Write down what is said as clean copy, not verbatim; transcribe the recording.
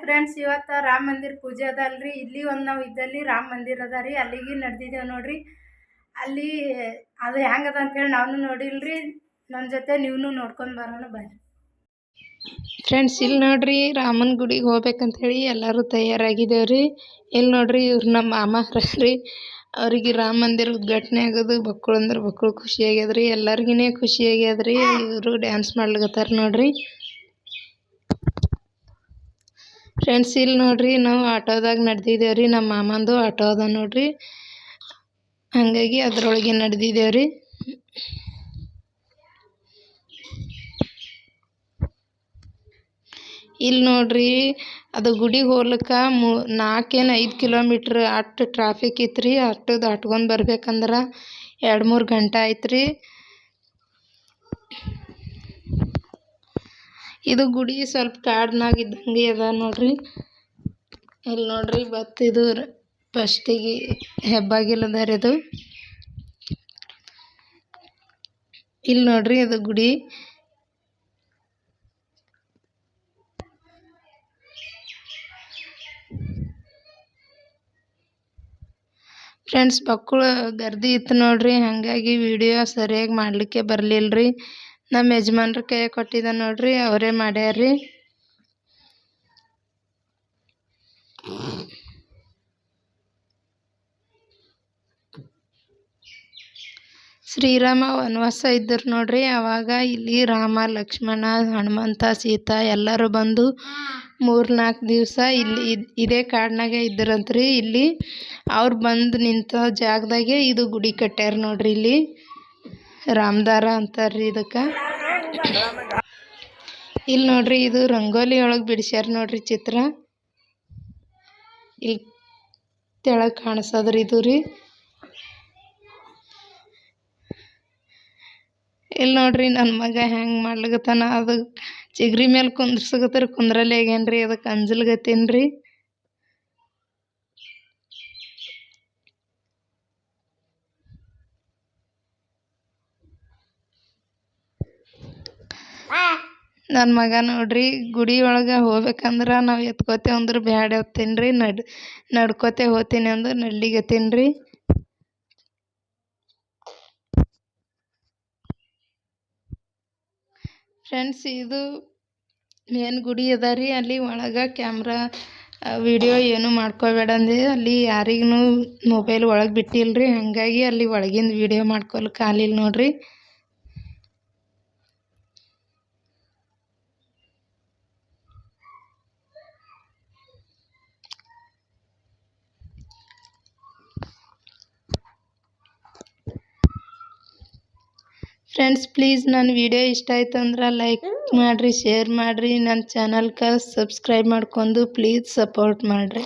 Friends, ಇವತ್ತು ರಾಮ ಮಂದಿರ ಪೂಜೆ ಅದಲ್ರಿ. ಇಲ್ಲಿ ಒಂದು ನಾವು ಇದ್ದಲ್ಲಿ ರಾಮ ಮಂದಿರ ಅದ ರೀ. ಅಲ್ಲಿಗೆ ನಡೆದಿದ್ದೇವೆ ನೋಡ್ರಿ. ಅಲ್ಲಿ ಅದು ಹೆಂಗದ ಅಂತೇಳಿ ನಾವು ನೋಡಿಲ್ರಿ. ನನ್ನ ಜೊತೆ ನೀವು ನೋಡ್ಕೊಂಡು ಬರೋಣ ಬರ್ರಿ. ಫ್ರೆಂಡ್ಸ್, ಇಲ್ಲಿ ನೋಡ್ರಿ ರಾಮನ ಗುಡಿಗೆ ಹೋಗ್ಬೇಕಂತ ಹೇಳಿ ಎಲ್ಲರೂ ತಯಾರಾಗಿದ್ದೇವ್ರಿ. ಇಲ್ಲಿ ನೋಡ್ರಿ ಇವ್ರು ನಮ್ಮ ಮಾಮ ರೀ. ಅವ್ರಿಗೆ ರಾಮ ಮಂದಿರ ಉದ್ಘಾಟನೆ ಆಗೋದು ಬಕ್ಕಳು ಅಂದ್ರೆ ಬಕ್ಕಳು ಖುಷಿ ಆಗ್ಯದ್ರಿ. ಎಲ್ಲರಿಗಿನೇ ಖುಷಿ ಆಗ್ಯದ್ರಿ. ಇವರು ಡ್ಯಾನ್ಸ್ ಮಾಡ್ಲಿಕತ್ತಾರ ನೋಡ್ರಿ. ಫ್ರೆಂಡ್ಸ್, ಇಲ್ಲಿ ನೋಡ್ರಿ ನಾವು ಆಟೋದಾಗ ನಡೆದಿದ್ದೇವ್ರಿ. ನಮ್ಮ ಮಾಮಂದು ಆಟೋ ಅದ ನೋಡ್ರಿ. ಹಂಗಾಗಿ ಅದ್ರೊಳಗೆ ನಡೆದಿದ್ದೇವ್ರಿ. ಇಲ್ಲಿ ನೋಡ್ರಿ ಅದು ಗುಡಿಗೆ ಹೋಗ್ಲಿಕ್ಕೆ 4-5 ಕಿಲೋಮೀಟ್ರ್ ಅಷ್ಟು ಟ್ರಾಫಿಕ್ ಇತ್ತು. ಅಷ್ಟು ದಾಟ್ಕೊಂಡು ಬರ್ಬೇಕಂದ್ರೆ 2-3 ಗಂಟೆ ಆಯ್ತು. ಇದು ಗುಡಿ ಸ್ವಲ್ಪ ಕಾಡ್ನಾಗ ಇದ್ದಂಗೆ ಅದ ನೋಡ್ರಿ. ಇಲ್ಲಿ ನೋಡ್ರಿ ಇದು ಫಸ್ಟಿಗೆ ಹೆಬ್ಬಾಗಿಲದ ರೀ ಇದು. ಇಲ್ಲಿ ನೋಡ್ರಿ ಅದು ಗುಡಿ. ಫ್ರೆಂಡ್ಸ್, ಬಕ್ಕಳು ಗರ್ದಿ ಇತ್ತು ನೋಡ್ರಿ. ಹಾಗಾಗಿ ವಿಡಿಯೋ ಸರಿಯಾಗಿ ಮಾಡಲಿಕ್ಕೆ ಬರಲಿಲ್ಲರಿ. ನಮ್ಮ ಯಜಮಾನ್ರ ಕೈ ಕೊಟ್ಟಿದ್ದ ನೋಡ್ರಿ, ಅವರೇ ಮಾಡ್ಯಾರ್ರಿ. ಶ್ರೀರಾಮ ವನವಾಸ ಇದ್ದರು ನೋಡ್ರಿ. ಅವಾಗ ಇಲ್ಲಿ ರಾಮ, ಲಕ್ಷ್ಮಣ, ಹನುಮಂತ, ಸೀತಾ ಎಲ್ಲರೂ ಬಂದು 3-4 ದಿವಸ ಇಲ್ಲಿ ಇದೇ ಕಾಡಿನಾಗೆ ಇದ್ದರಂತ್ರಿ. ಇಲ್ಲಿ ಅವ್ರು ಬಂದು ನಿಂತ ಜಾಗದಾಗೆ ಇದು ಗುಡಿ ಕಟ್ಟ್ಯಾರ ನೋಡ್ರಿ. ಇಲ್ಲಿ ರಾಮದಾರ ಅಂತಾರ್ರಿ ಇದಕ್ಕೆ. ಇಲ್ಲಿ ನೋಡ್ರಿ ಇದು ರಂಗೋಲಿ ಒಳಗೆ ಬಿಡಿಸ್ಯಾರ ನೋಡ್ರಿ ಚಿತ್ರ. ಇಲ್ಲಿ ತೆಳಗೆ ಕಾಣಿಸೋದ್ರಿ ಇದು ರೀ. ಇಲ್ಲಿ ನೋಡ್ರಿ ನನ್ನ ಮಗ ಹೆಂಗೆ ಮಾಡ್ಲಿಕತ್ತಾನ. ಅದು ಚಿಗ್ರಿ ಮೇಲೆ ಕುಂದ್ರಸಕತ್ತಾರ, ಕುಂದ್ರಲ್ಲೇ ಹೇಗೇನ್ರಿ. ಅದಕ್ಕೆ ಅಂಜಲ್ಗತ್ತೀನ್ರಿ. ನನ್ನ ಮಗ ನೋಡ್ರಿ ಗುಡಿ ಒಳಗೆ ಹೋಗ್ಬೇಕಂದ್ರೆ ನಾವು ಎತ್ಕೋತೇವೆ ಅಂದ್ರೆ ಬ್ಯಾಡ ಹೋಗ್ತೀನಿ ರೀ. ನಡ್ಕೋತೆ ಹೋಗ್ತೀನಿ ಅಂದ್ರೆ ನಡ್ಲಿಗತ್ತೀನಿ ರೀ. ಫ್ರೆಂಡ್ಸ್, ಇದು ಮೇನ್ ಗುಡಿ ಅದ ರೀ. ಅಲ್ಲಿ ಒಳಗೆ ಕ್ಯಾಮ್ರಾ ವಿಡಿಯೋ ಏನು ಮಾಡ್ಕೋಬೇಡ ಅಂದೆ. ಅಲ್ಲಿ ಯಾರಿಗೂ ಮೊಬೈಲ್ ಒಳಗೆ ಬಿಟ್ಟಿಲ್ರಿ. ಹಾಗಾಗಿ ಅಲ್ಲಿ ಒಳಗಿಂದ ವಿಡಿಯೋ ಮಾಡ್ಕೊಳಕ್ಕೆ ಆಗಲಿಲ್ಲ ನೋಡ್ರಿ. ಫ್ರೆಂಡ್ಸ್, ಪ್ಲೀಸ್ ನನ್ನ ವಿಡಿಯೋ ಇಷ್ಟ ಆಯ್ತು ಅಂದ್ರೆ ಲೈಕ್ ಮಾಡಿರಿ, ಶೇರ್ ಮಾಡಿರಿ. ನನ್ನ ಚಾನಲ್ಗೆ ಸಬ್ಸ್ಕ್ರೈಬ್ ಮಾಡ್ಕೊಂಡು ಪ್ಲೀಸ್ ಸಪೋರ್ಟ್ ಮಾಡಿರಿ.